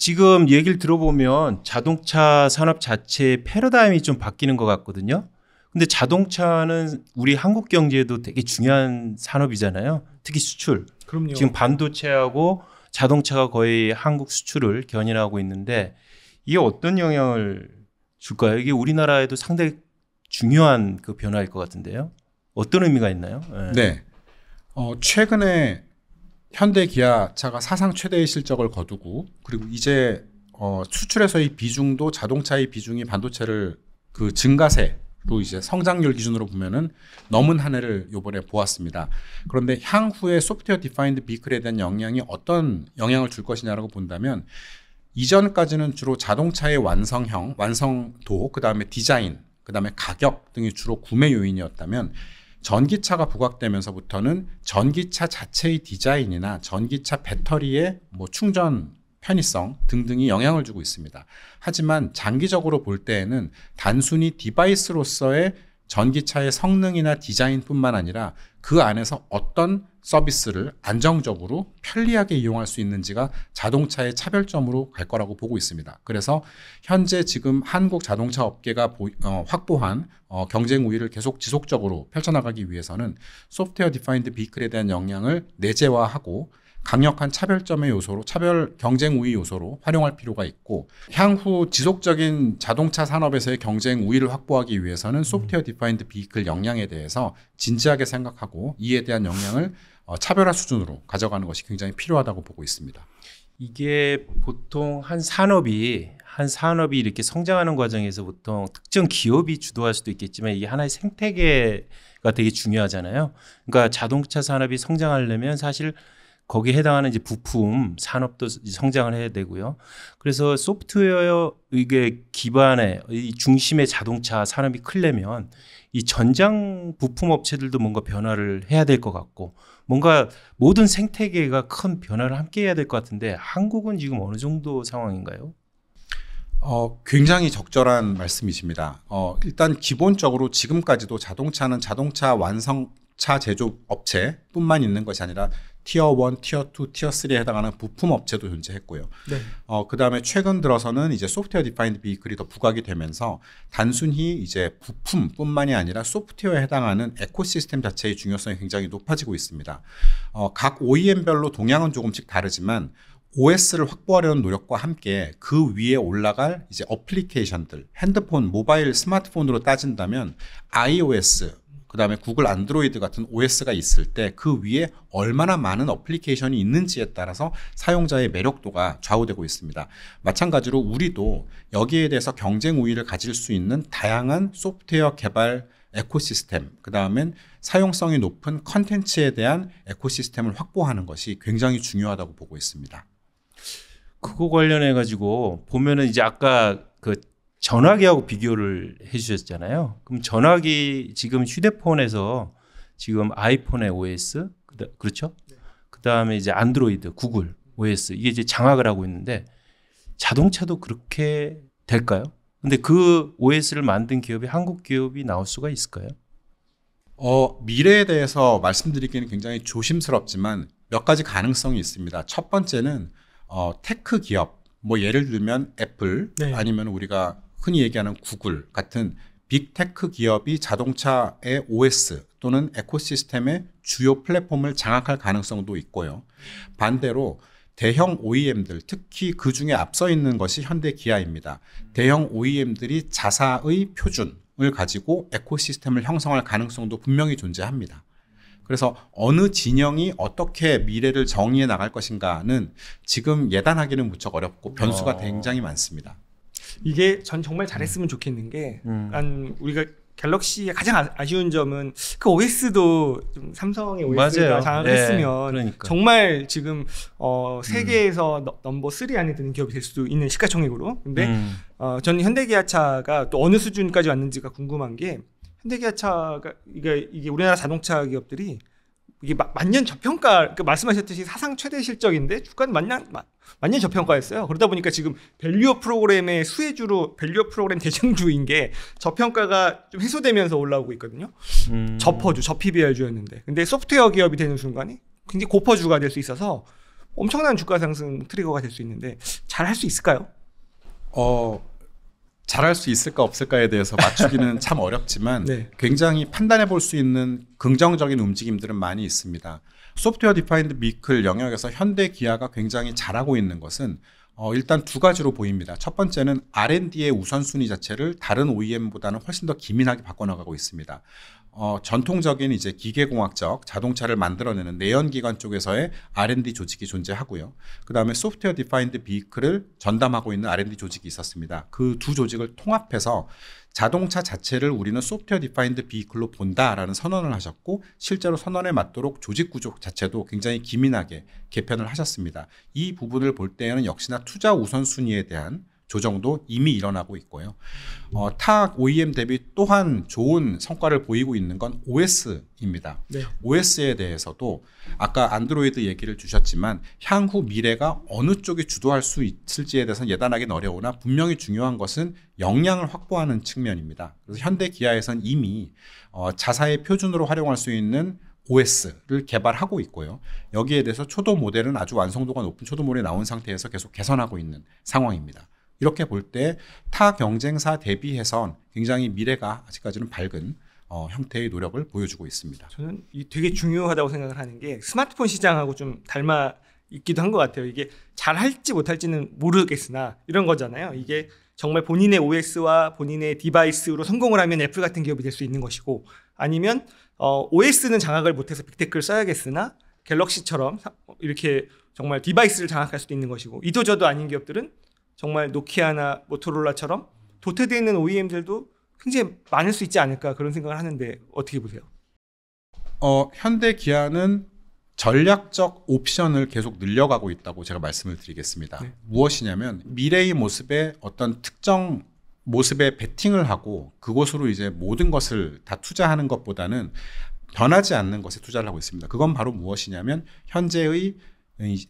지금 얘기를 들어보면 자동차 산업 자체의 패러다임이 좀 바뀌는 것 같거든요. 근데 자동차는 우리 한국 경제에도 되게 중요한 산업이잖아요. 특히 수출. 그럼요. 지금 반도체하고 자동차가 거의 한국 수출을 견인하고 있는데 이게 어떤 영향을 줄까요? 이게 우리나라에도 상당히 중요한 그 변화일 것 같은데요. 어떤 의미가 있나요? 네. 최근에 현대 기아차가 사상 최대의 실적을 거두고 그리고 이제 수출에서의 비중도 자동차의 비중이 반도체를 그 증가세로 이제 성장률 기준으로 보면은 넘은 한 해를 이번에 보았습니다. 그런데 향후에 소프트웨어 디파인드 비클에 대한 영향이 어떤 영향을 줄 것이냐라고 본다면 이전까지는 주로 자동차의 완성형, 완성도, 그 다음에 디자인, 그 다음에 가격 등이 주로 구매 요인이었다면 전기차가 부각되면서부터는 전기차 자체의 디자인이나 전기차 배터리의 뭐 충전 편의성 등등이 영향을 주고 있습니다. 하지만 장기적으로 볼 때에는 단순히 디바이스로서의 전기차의 성능이나 디자인뿐만 아니라 그 안에서 어떤 서비스를 안정적으로 편리하게 이용할 수 있는지가 자동차의 차별점으로 갈 거라고 보고 있습니다. 그래서 현재 지금 한국 자동차 업계가 확보한 경쟁 우위를 계속 지속적으로 펼쳐나가기 위해서는 소프트웨어 디파인드 비클에 대한 역량을 내재화하고 강력한 차별점의 요소로 차별 경쟁 우위 요소로 활용할 필요가 있고 향후 지속적인 자동차 산업에서의 경쟁 우위를 확보하기 위해서는 소프트웨어 디파인드 비클 역량에 대해서 진지하게 생각하고 이에 대한 역량을 차별화 수준으로 가져가는 것이 굉장히 필요하다고 보고 있습니다. 이게 보통 한 산업이 이렇게 성장하는 과정에서 보통 특정 기업이 주도할 수도 있겠지만 이게 하나의 생태계가 되게 중요하잖아요. 그러니까 자동차 산업이 성장하려면 사실 거기에 해당하는 이제 부품 산업도 성장을 해야 되고요. 그래서 소프트웨어 이게 기반의 이 중심의 자동차 산업이 크려면 이 전장 부품 업체들도 뭔가 변화를 해야 될 것 같고 뭔가 모든 생태계가 큰 변화를 함께 해야 될 것 같은데 한국은 지금 어느 정도 상황인가요? 굉장히 적절한 말씀이십니다. 일단 기본적으로 지금까지도 자동차는 자동차 완성차 제조 업체뿐만 있는 것이 아니라 티어 1, 티어 2, 티어 3에 해당하는 부품 업체도 존재했고요. 네. 그 다음에 최근 들어서는 이제 소프트웨어 디파인드 비클이 더 부각이 되면서 단순히 이제 부품뿐만이 아니라 소프트웨어에 해당하는 에코시스템 자체의 중요성이 굉장히 높아지고 있습니다. 각 OEM별로 동향은 조금씩 다르지만 OS를 확보하려는 노력과 함께 그 위에 올라갈 이제 어플리케이션들, 핸드폰, 모바일, 스마트폰으로 따진다면 iOS, 그 다음에 구글 안드로이드 같은 OS가 있을 때 그 위에 얼마나 많은 어플리케이션이 있는지에 따라서 사용자의 매력도가 좌우되고 있습니다. 마찬가지로 우리도 여기에 대해서 경쟁 우위를 가질 수 있는 다양한 소프트웨어 개발 에코시스템, 그 다음엔 사용성이 높은 컨텐츠에 대한 에코시스템을 확보하는 것이 굉장히 중요하다고 보고 있습니다. 그거 관련해 가지고 보면은 이제 아까 그 전화기하고 비교를 해주셨잖아요. 그럼 전화기 지금 휴대폰에서 지금 아이폰의 OS 그렇죠? 네. 그 다음에 이제 안드로이드, 구글 OS 이게 이제 장악을 하고 있는데 자동차도 그렇게 될까요? 근데 그 OS를 만든 기업이 한국 기업이 나올 수가 있을까요? 미래에 대해서 말씀드리기는 굉장히 조심스럽지만 몇 가지 가능성이 있습니다. 첫 번째는 테크 기업, 뭐 예를 들면 애플 네. 아니면 우리가 흔히 얘기하는 구글 같은 빅테크 기업이 자동차의 OS 또는 에코시스템의 주요 플랫폼을 장악할 가능성도 있고요. 반대로 대형 OEM들, 특히 그 중에 앞서 있는 것이 현대 기아입니다. 대형 OEM들이 자사의 표준을 가지고 에코시스템을 형성할 가능성도 분명히 존재합니다. 그래서 어느 진영이 어떻게 미래를 정의해 나갈 것인가는 지금 예단하기는 무척 어렵고 변수가 굉장히 많습니다. 이게 전 정말 잘했으면 좋겠는 게 우리가 갤럭시의 가장 아쉬운 점은 그 OS도 좀 삼성의 OS가 장악을 했으면 그러니까. 정말 지금 세계에서 넘버 3 안에 드는 기업이 될 수도 있는 시가총액으로. 근데 저는 현대기아차가 또 어느 수준까지 왔는지가 궁금한 게 현대기아차가 이게 우리나라 자동차 기업들이 이게 만년 저평가, 그 말씀하셨듯이 사상 최대 실적인데 주가는 만년 저평가였어요. 그러다 보니까 지금 밸류업 프로그램의 수혜주로 밸류업 프로그램 대장주인 게 저평가가 좀 해소되면서 올라오고 있거든요. 저퍼주, 저PBR주였는데. 근데 소프트웨어 기업이 되는 순간에 굉장히 고퍼주가 될 수 있어서 엄청난 주가 상승 트리거가 될 수 있는데 잘 할 수 있을까요? 잘할 수 있을까 없을까에 대해서 맞추기는 참 어렵지만 네. 굉장히 판단해 볼 수 있는 긍정적인 움직임들은 많이 있습니다. 소프트웨어 디파인드 비클 영역에서 현대 기아가 굉장히 잘하고 있는 것은 일단 두 가지로 보입니다. 첫 번째는 R&D의 우선순위 자체를 다른 OEM보다는 훨씬 더 기민하게 바꿔나가고 있습니다. 전통적인 이제 기계공학적 자동차를 만들어내는 내연기관 쪽에서의 R&D 조직이 존재하고요. 그 다음에 소프트웨어 디파인드 비클을 전담하고 있는 R&D 조직이 있었습니다. 그 두 조직을 통합해서 자동차 자체를 우리는 소프트웨어 디파인드 비클로 본다라는 선언을 하셨고 실제로 선언에 맞도록 조직 구조 자체도 굉장히 기민하게 개편을 하셨습니다. 이 부분을 볼 때에는 역시나 투자 우선순위에 대한 조정도 이미 일어나고 있고요. 타 OEM 대비 또한 좋은 성과를 보이고 있는 건 OS입니다. 네. OS에 대해서도 아까 안드로이드 얘기를 주셨지만 향후 미래가 어느 쪽이 주도할 수 있을지에 대해서는 예단하기는 어려우나 분명히 중요한 것은 역량을 확보하는 측면입니다. 그래서 현대 기아에선 이미 자사의 표준으로 활용할 수 있는 OS를 개발하고 있고요. 여기에 대해서 초도 모델은 아주 완성도가 높은 초도 모델이 나온 상태에서 계속 개선하고 있는 상황입니다. 이렇게 볼 때 타 경쟁사 대비해선 굉장히 미래가 아직까지는 밝은 형태의 노력을 보여주고 있습니다. 저는 이 되게 중요하다고 생각을 하는 게 스마트폰 시장하고 좀 닮아 있기도 한 것 같아요. 이게 잘할지 못할지는 모르겠으나 이런 거잖아요. 이게 정말 본인의 OS와 본인의 디바이스로 성공을 하면 애플 같은 기업이 될 수 있는 것이고 아니면 OS는 장악을 못해서 빅테크를 써야겠으나 갤럭시처럼 이렇게 정말 디바이스를 장악할 수도 있는 것이고 이도저도 아닌 기업들은 정말 노키아나 모토로라처럼 도태되어 있는 OEM들도 굉장히 많을 수 있지 않을까 그런 생각을 하는데 어떻게 보세요? 현대 기아는 전략적 옵션을 계속 늘려가고 있다고 제가 말씀을 드리겠습니다. 네. 무엇이냐면 미래의 모습에 어떤 특정 모습에 베팅을 하고 그곳으로 이제 모든 것을 다 투자하는 것보다는 변하지 않는 것에 투자를 하고 있습니다. 그건 바로 무엇이냐면 현재의 이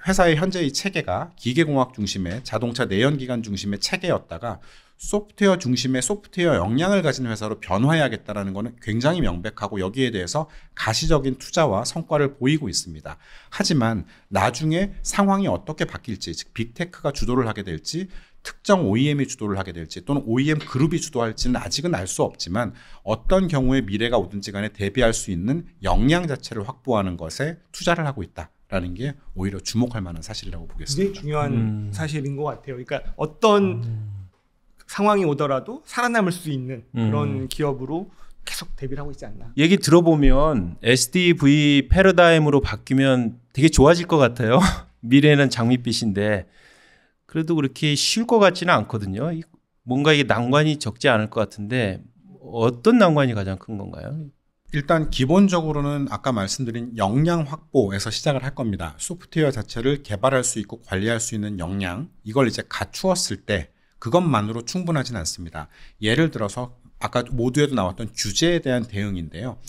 회사의 현재의 체계가 기계공학 중심의 자동차 내연기관 중심의 체계였다가 소프트웨어 중심의 소프트웨어 역량을 가진 회사로 변화해야겠다는 것은 굉장히 명백하고 여기에 대해서 가시적인 투자와 성과를 보이고 있습니다. 하지만 나중에 상황이 어떻게 바뀔지, 즉 빅테크가 주도를 하게 될지 특정 OEM이 주도를 하게 될지 또는 OEM 그룹이 주도할지는 아직은 알 수 없지만 어떤 경우에 미래가 오든지 간에 대비할 수 있는 역량 자체를 확보하는 것에 투자를 하고 있다라는 게 오히려 주목할 만한 사실이라고 보겠습니다. 굉장히 중요한 사실인 것 같아요. 그러니까 어떤 상황이 오더라도 살아남을 수 있는 그런 기업으로 계속 대비를 하고 있지 않나. 얘기 들어보면 SDV 패러다임으로 바뀌면 되게 좋아질 것 같아요. 미래는 장밋빛인데 그래도 그렇게 쉬울 것 같지는 않거든요. 뭔가 이게 난관이 적지 않을 것 같은데 어떤 난관이 가장 큰 건가요? 일단 기본적으로는 아까 말씀드린 역량 확보에서 시작을 할 겁니다. 소프트웨어 자체를 개발할 수 있고 관리할 수 있는 역량, 이걸 이제 갖추었을 때 그것만으로 충분하진 않습니다. 예를 들어서 아까 모두에도 나왔던 규제에 대한 대응인데요.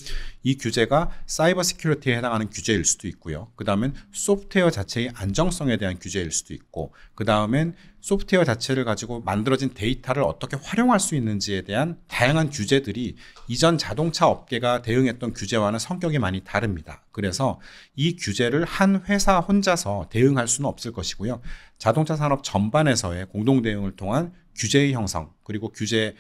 이 규제가 사이버 시큐리티에 해당하는 규제일 수도 있고요. 그 다음엔 소프트웨어 자체의 안정성에 대한 규제일 수도 있고, 그 다음엔 소프트웨어 자체를 가지고 만들어진 데이터를 어떻게 활용할 수 있는지에 대한 다양한 규제들이 이전 자동차 업계가 대응했던 규제와는 성격이 많이 다릅니다. 그래서 이 규제를 한 회사 혼자서 대응할 수는 없을 것이고요. 자동차 산업 전반에서의 공동 대응을 통한 규제의 형성, 그리고 규제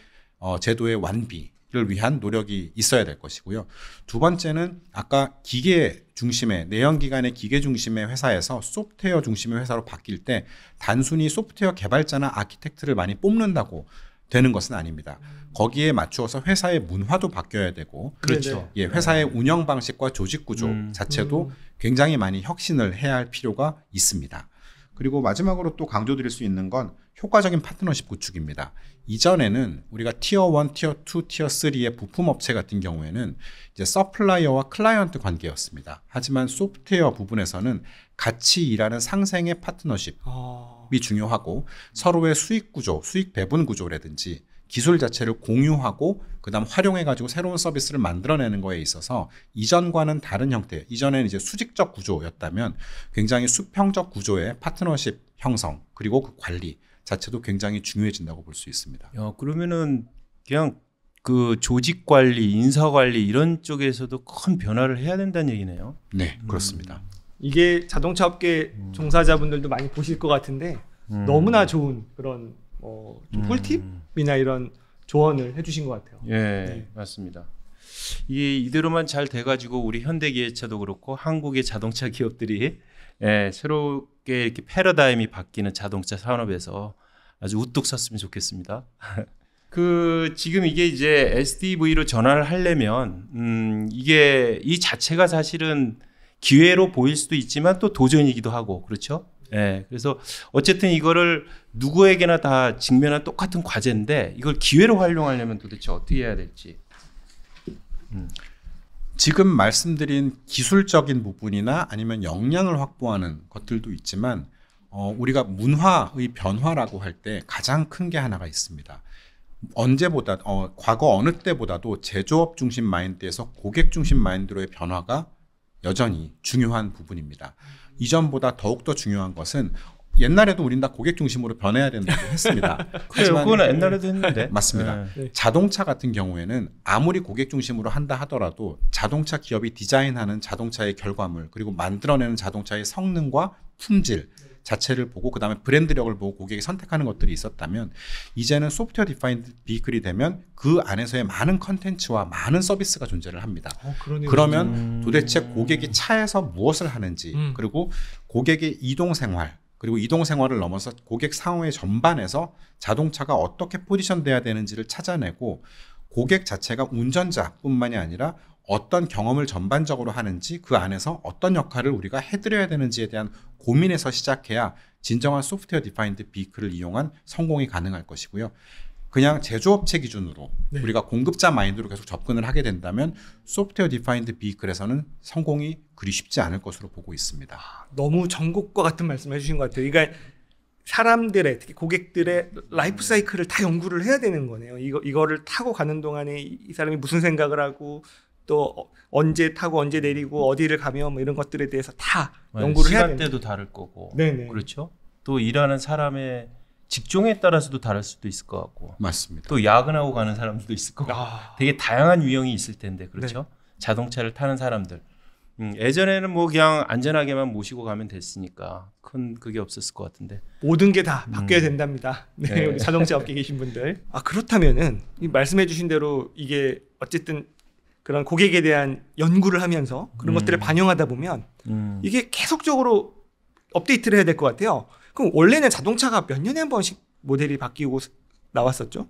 제도의 완비를 위한 노력이 있어야 될 것이고요. 두 번째는 아까 기계 중심의 내연기관의 기계 중심의 회사에서 소프트웨어 중심의 회사로 바뀔 때 단순히 소프트웨어 개발자나 아키텍트를 많이 뽑는다고 되는 것은 아닙니다. 거기에 맞추어서 회사의 문화도 바뀌어야 되고, 그렇죠. 예, 회사의 운영 방식과 조직 구조 자체도 굉장히 많이 혁신을 해야 할 필요가 있습니다. 그리고 마지막으로 또 강조드릴 수 있는 건 효과적인 파트너십 구축입니다. 이전에는 우리가 티어 1, 티어 2, 티어 3의 부품업체 같은 경우에는 이제 서플라이어와 클라이언트 관계였습니다. 하지만 소프트웨어 부분에서는 같이 일하는 상생의 파트너십이 중요하고 서로의 수익 구조, 수익 배분 구조라든지 기술 자체를 공유하고 그다음 활용해가지고 새로운 서비스를 만들어내는 거에 있어서 이전과는 다른 형태, 이전에는 이제 수직적 구조였다면 굉장히 수평적 구조의 파트너십 형성 그리고 그 관리 자체도 굉장히 중요해진다고 볼 수 있습니다. 야, 그러면은 그냥 그 조직 관리, 인사 관리 이런 쪽에서도 큰 변화를 해야 된다는 얘기네요. 네, 그렇습니다. 이게 자동차 업계 종사자분들도 많이 보실 것 같은데 너무나 좋은 그런 좀 꿀팁이나 이런 조언을 해주신 것 같아요. 예, 네. 맞습니다. 이게 이대로만 잘 돼가지고 우리 현대기아차도 그렇고 한국의 자동차 기업들이 새롭게 이렇게 패러다임이 바뀌는 자동차 산업에서 아주 우뚝 섰으면 좋겠습니다. 지금 이게 이제 SDV로 전환을 하려면 이게 이 자체가 사실은 기회로 보일 수도 있지만 또 도전이기도 하고 그렇죠. 그래서 어쨌든 이거를 누구에게나 다 직면한 똑같은 과제인데 이걸 기회로 활용하려면 도대체 어떻게 해야 될지. 지금 말씀드린 기술적인 부분이나 아니면 역량을 확보하는 것들도 있지만 우리가 문화의 변화라고 할 때 가장 큰 게 하나가 있습니다. 언제보다 과거 어느 때보다도 제조업 중심 마인드에서 고객 중심 마인드로의 변화가 여전히 중요한 부분입니다. 이전보다 더욱더 중요한 것은 옛날에도 우린 다 고객 중심으로 변해야 된다고 했습니다. 하지만 그건 옛날에도 했는데. 맞습니다. 자동차 같은 경우에는 아무리 고객 중심으로 한다 하더라도 자동차 기업이 디자인하는 자동차의 결과물 그리고 만들어내는 자동차의 성능과 품질 자체를 보고 그다음에 브랜드력을 보고 고객이 선택하는 것들이 있었다면 이제는 소프트웨어 디파인드 비클이 되면 그 안에서의 많은 컨텐츠와 많은 서비스가 존재를 합니다. 그러면 도대체 고객이 차에서 무엇을 하는지 그리고 고객의 이동 생활 그리고 이동 생활을 넘어서 고객 상호의 전반에서 자동차가 어떻게 포지션돼야 되는지를 찾아내고 고객 자체가 운전자뿐만이 아니라 어떤 경험을 전반적으로 하는지 그 안에서 어떤 역할을 우리가 해드려야 되는지에 대한 고민에서 시작해야 진정한 소프트웨어 디파인드 비클을 이용한 성공이 가능할 것이고요. 그냥 제조업체 기준으로 우리가 공급자 마인드로 계속 접근을 하게 된다면 소프트웨어 디파인드 비클에서는 성공이 그리 쉽지 않을 것으로 보고 있습니다. 너무 전곡과 같은 말씀을 해주신 것 같아요. 그러니까 사람들의 특히 고객들의 라이프 사이클을 다 연구를 해야 되는 거네요. 이거를 타고 가는 동안에 이 사람이 무슨 생각을 하고 또 언제 타고 언제 내리고 어디를 가면 뭐 이런 것들에 대해서 다 연구를 해야 됩니다. 시간대도 다를 거고 네네. 그렇죠. 또 일하는 사람의 직종에 따라서도 다를 수도 있을 것 같고 맞습니다. 또 야근하고 가는 사람들도 있을 거고 되게 다양한 유형이 있을 텐데 그렇죠. 자동차를 타는 사람들 예전에는 뭐 그냥 안전하게만 모시고 가면 됐으니까 큰 그게 없었을 것 같은데 모든 게 다 바뀌어야 된답니다. 네, 우리 자동차 업계에 계신 분들. 그렇다면은 말씀해주신 대로 이게 어쨌든 그런 고객에 대한 연구를 하면서 그런 것들을 반영하다 보면 이게 계속적으로 업데이트를 해야 될 것 같아요. 그럼 원래는 자동차가 몇 년에 한 번씩 모델이 바뀌고 나왔었죠?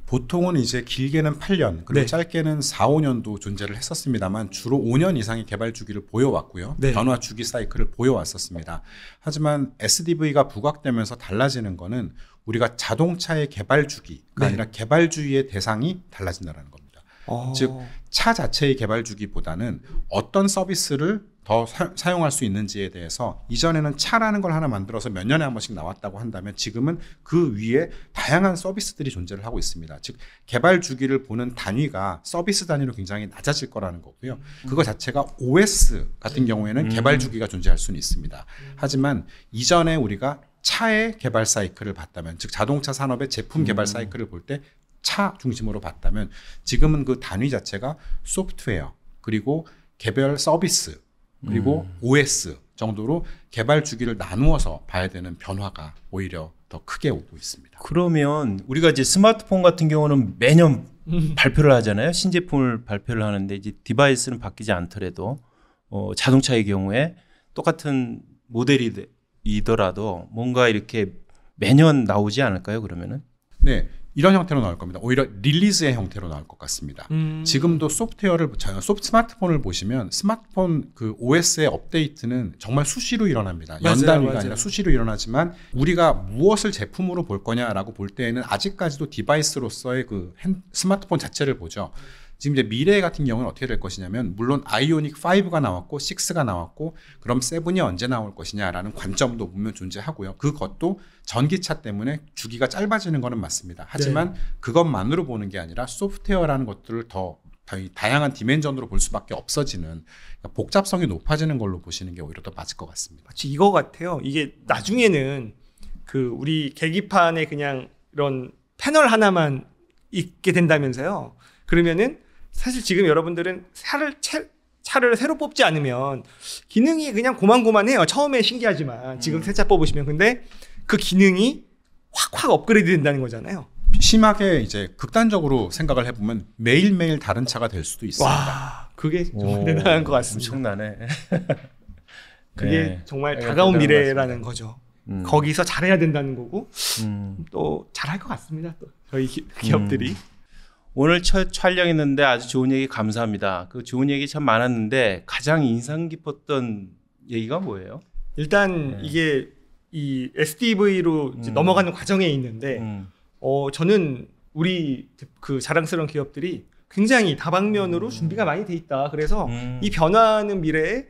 보통은 이제 길게는 8년 그리고 짧게는 4, 5년도 존재를 했었습니다만 주로 5년 이상의 개발 주기를 보여왔고요. 변화 주기 사이클을 보여왔었습니다. 하지만 SDV가 부각되면서 달라지는 거는 우리가 자동차의 개발 주기가 아니라 개발주의의 대상이 달라진다는 겁니다. 즉 차 자체의 개발 주기보다는 어떤 서비스를 더 사용할 수 있는지에 대해서 이전에는 차라는 걸 하나 만들어서 몇 년에 한 번씩 나왔다고 한다면 지금은 그 위에 다양한 서비스들이 존재를 하고 있습니다. 즉 개발 주기를 보는 단위가 서비스 단위로 굉장히 낮아질 거라는 거고요. 그거 자체가 OS 같은 경우에는 개발 주기가 존재할 수는 있습니다. 하지만 이전에 우리가 차의 개발 사이클을 봤다면 즉 자동차 산업의 제품 개발 사이클을 볼 때 차 중심으로 봤다면 지금은 그 단위 자체가 소프트웨어 그리고 개별 서비스 그리고 OS 정도로 개발 주기를 나누어서 봐야 되는 변화가 오히려 더 크게 오고 있습니다. 그러면 우리가 이제 스마트폰 같은 경우는 매년 발표를 하잖아요. 신제품을 발표를 하는데 이제 디바이스는 바뀌지 않더라도 자동차의 경우에 똑같은 모델이더라도 뭔가 이렇게 매년 나오지 않을까요? 그러면은? 네. 이런 형태로 나올 겁니다. 오히려 릴리즈의 형태로 나올 것 같습니다. 지금도 스마트폰을 보시면 스마트폰 그 OS의 업데이트는 정말 수시로 일어납니다. 연단위가 아니라 수시로 일어나지만 우리가 무엇을 제품으로 볼 거냐라고 볼 때에는 아직까지도 디바이스로서의 그 스마트폰 자체를 보죠. 지금 이제 미래 같은 경우는 어떻게 될 것이냐면 물론 아이오닉 5가 나왔고 6가 나왔고 그럼 7이 언제 나올 것이냐라는 관점도 분명 존재하고요. 그것도 전기차 때문에 주기가 짧아지는 거는 맞습니다. 하지만 그것만으로 보는 게 아니라 소프트웨어라는 것들을 더 다양한 디멘전으로 볼 수밖에 없어지는 그러니까 복잡성이 높아지는 걸로 보시는 게 오히려 더 맞을 것 같습니다. 마치 이거 같아요. 이게 나중에는 그 우리 계기판에 그냥 이런 패널 하나만 있게 된다면서요. 그러면은 사실 지금 여러분들은 차를 차를 새로 뽑지 않으면 기능이 그냥 고만고만해요. 처음에 신기하지만 지금 새 차 뽑으시면 근데 그 기능이 확 업그레이드 된다는 거잖아요. 심하게 이제 극단적으로 생각을 해보면 매일매일 다른 차가 될 수도 있습니다. 와, 그게 정말 대단한 것 같습니다. 엄청나네. 그게 네. 정말 다가온 미래라는 거죠. 음. 거기서 잘해야 된다는 거고 음. 또 잘할 것 같습니다. 또 저희 기업들이. 오늘 첫 촬영했는데 아주 좋은 얘기 감사합니다. 그 좋은 얘기 참 많았는데 가장 인상 깊었던 얘기가 뭐예요? 일단 이게 이 SDV로 이제 넘어가는 과정에 있는데 저는 우리 그 자랑스러운 기업들이 굉장히 다방면으로 준비가 많이 돼 있다. 그래서 이 변화하는 미래에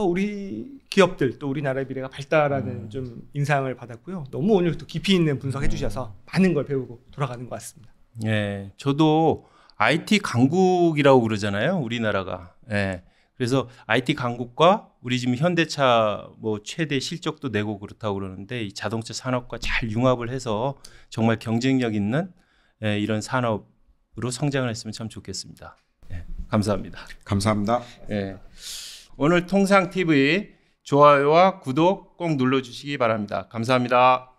우리 기업들 또 우리나라의 미래가 밝다라는 좀 인상을 받았고요. 너무 오늘 또 깊이 있는 분석해 주셔서 많은 걸 배우고 돌아가는 것 같습니다. 예, 저도 IT 강국이라고 그러잖아요, 우리나라가. 예, 그래서 IT 강국과 우리 지금 현대차 뭐 최대 실적도 내고 그렇다고 그러는데 이 자동차 산업과 잘 융합을 해서 정말 경쟁력 있는 이런 산업으로 성장을 했으면 참 좋겠습니다. 예, 감사합니다. 감사합니다. 예, 오늘 통상 TV 좋아요와 구독 꼭 눌러주시기 바랍니다. 감사합니다.